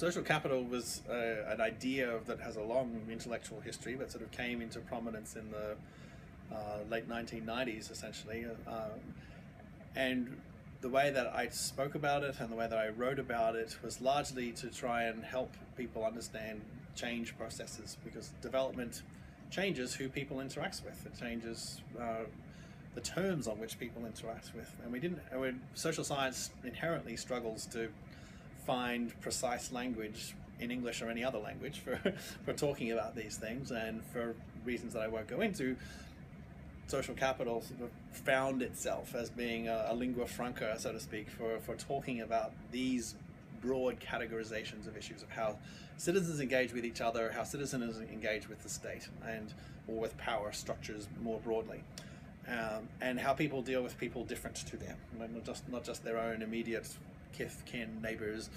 Social capital was an idea that has a long intellectual history, but sort of came into prominence in the late 1990s, essentially. And the way that I spoke about it and the way that I wrote about it was largely to try and help people understand change processes, because development changes who people interact with. It changes the terms on which people interact with. And social science inherently struggles to find precise language in English or any other language for talking about these things, and for reasons that I won't go into, social capital sort of found itself as being a lingua franca, so to speak, for talking about these broad categorizations of issues of how citizens engage with each other, how citizens engage with the state, or with power structures more broadly, and how people deal with people different to them, not just their own immediate kith, kin, neighbors,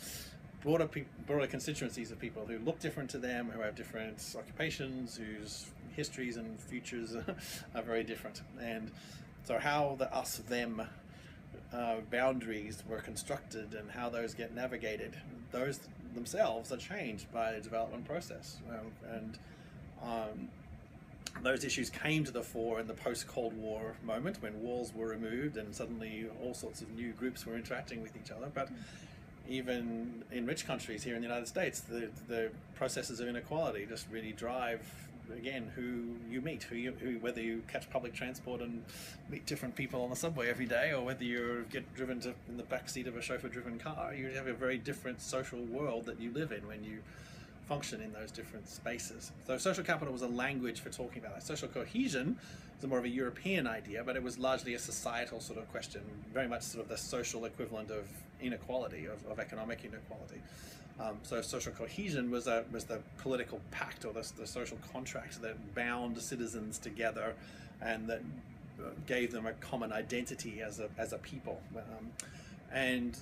broader constituencies of people who look different to them, who have different occupations, whose histories and futures are very different. And so how the us-them boundaries were constructed and how those get navigated, those themselves are changed by the development process. Those issues came to the fore in the post-Cold War moment, when walls were removed and suddenly all sorts of new groups were interacting with each other. But even in rich countries here in the United States, the processes of inequality just really drive, again, who you meet, whether you catch public transport and meet different people on the subway every day, or whether you get driven in the back seat of a chauffeur-driven car. You have a very different social world that you live in when you function in those different spaces. So social capital was a language for talking about that. Social cohesion is more of a European idea, but it was largely a societal sort of question, very much sort of the social equivalent of inequality, of economic inequality. So social cohesion was the political pact, or the social contract that bound citizens together and that gave them a common identity as a people. And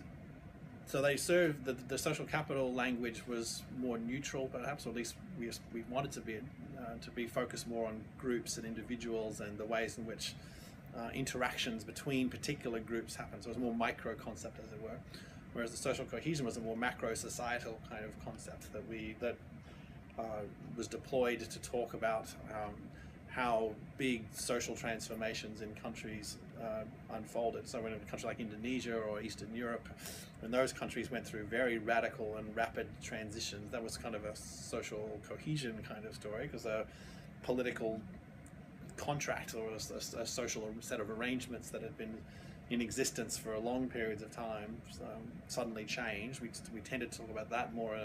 so they served, the social capital language was more neutral, perhaps, or at least we wanted to be focused more on groups and individuals and the ways in which interactions between particular groups happen. So it was a more micro concept, as it were. Whereas the social cohesion was a more macro societal kind of concept that was deployed to talk about how big social transformations in countries unfolded. So in a country like Indonesia or Eastern Europe, when those countries went through very radical and rapid transitions, that was kind of a social cohesion kind of story, because a political contract or a social set of arrangements that had been in existence for long periods of time suddenly changed. We tended to talk about that more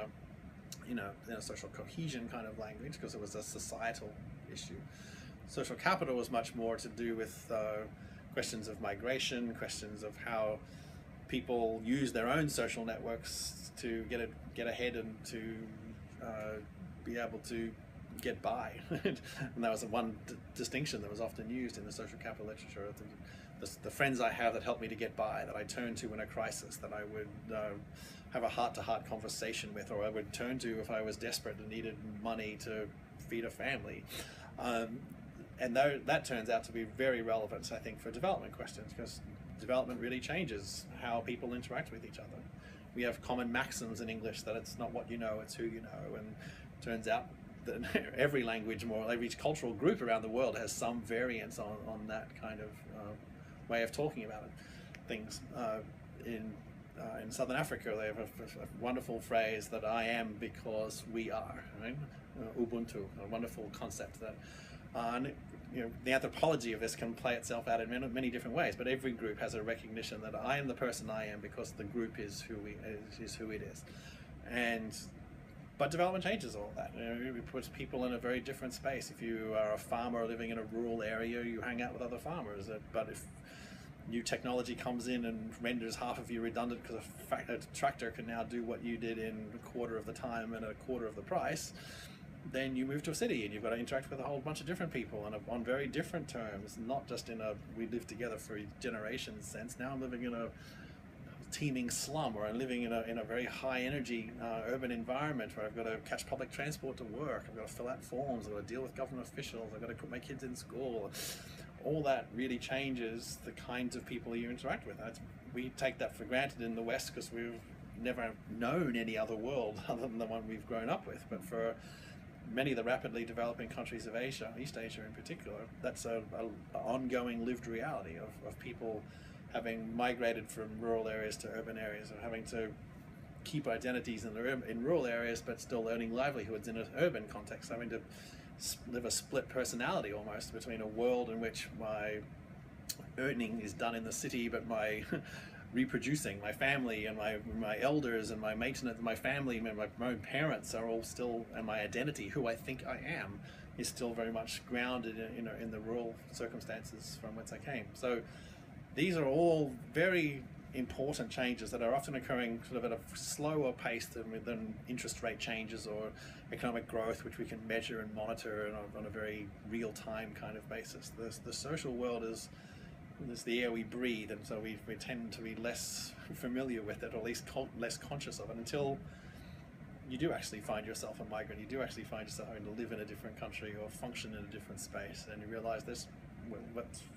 in a social cohesion kind of language, because it was a societal issue. Social capital was much more to do with questions of migration, questions of how people use their own social networks to get ahead and to be able to get by. And that was one distinction that was often used in the social capital literature. The friends I have that help me to get by, that I turn to in a crisis, that I would have a heart-to-heart conversation with, or I would turn to if I was desperate and needed money to feed a family. And that turns out to be very relevant, I think, for development questions, because development really changes how people interact with each other. We have common maxims in English that it's not what you know, it's who you know, and it turns out that every language, every cultural group around the world has some variance on that kind of way of talking about things. In Southern Africa, they have a wonderful phrase that I am because we are, right? Ubuntu, a wonderful concept that, the anthropology of this can play itself out in many different ways, but every group has a recognition that I am the person I am because the group is who it is. But development changes all that. It puts people in a very different space. If you are a farmer living in a rural area, you hang out with other farmers. But if new technology comes in and renders half of you redundant because a tractor can now do what you did in a quarter of the time and a quarter of the price, then you move to a city and you've got to interact with a whole bunch of different people on very different terms, not just in a we live together for generations sense. Now I'm living in a teeming slum, or I'm living in a very high energy urban environment where I've got to catch public transport to work, I've got to fill out forms, I've got to deal with government officials, I've got to put my kids in school. All that really changes the kinds of people you interact with. We take that for granted in the West because we've never known any other world other than the one we've grown up with. But for many of the rapidly developing countries of Asia, East Asia in particular, that's a ongoing lived reality of people having migrated from rural areas to urban areas, or having to keep identities in rural areas but still earning livelihoods in an urban context, having to live a split personality almost between a world in which my earning is done in the city, but my reproducing, my family and my elders and my maintenance, my family, my own parents are all still, and my identity, who I think I am, is still very much grounded in the rural circumstances from whence I came. So these are all very important changes that are often occurring sort of at a slower pace than interest rate changes or economic growth, which we can measure and monitor on a very real-time kind of basis. The social world is the air we breathe, and so we tend to be less familiar with it, or at least less conscious of it, until you do actually find yourself a migrant. You do actually find yourself having to live in a different country or function in a different space, and you realize that's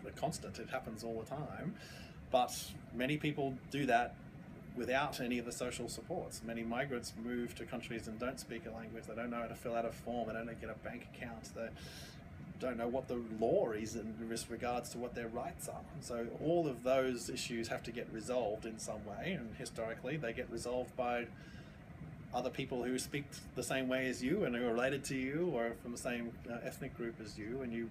a constant. It happens all the time. But many people do that without any of the social supports. Many migrants move to countries and don't speak a language. They don't know how to fill out a form. They don't get a bank account. They don't know what the law is in regards to what their rights are. So all of those issues have to get resolved in some way, and historically they get resolved by other people who speak the same way as you and who are related to you or from the same ethnic group as you, and you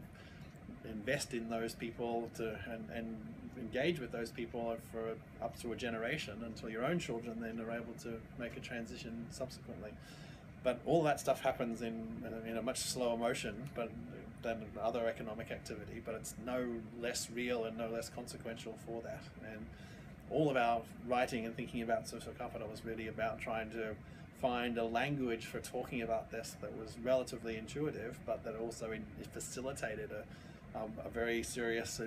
invest in those people and engage with those people for up to a generation until your own children then are able to make a transition subsequently. But all that stuff happens in a much slower motion than other economic activity, but it's no less real and no less consequential for that. And all of our writing and thinking about social capital was really about trying to find a language for talking about this that was relatively intuitive, but that also facilitated a very serious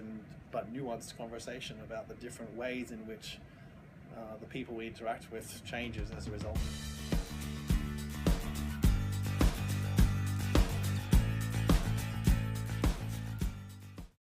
but nuanced conversation about the different ways in which the people we interact with changes as a result.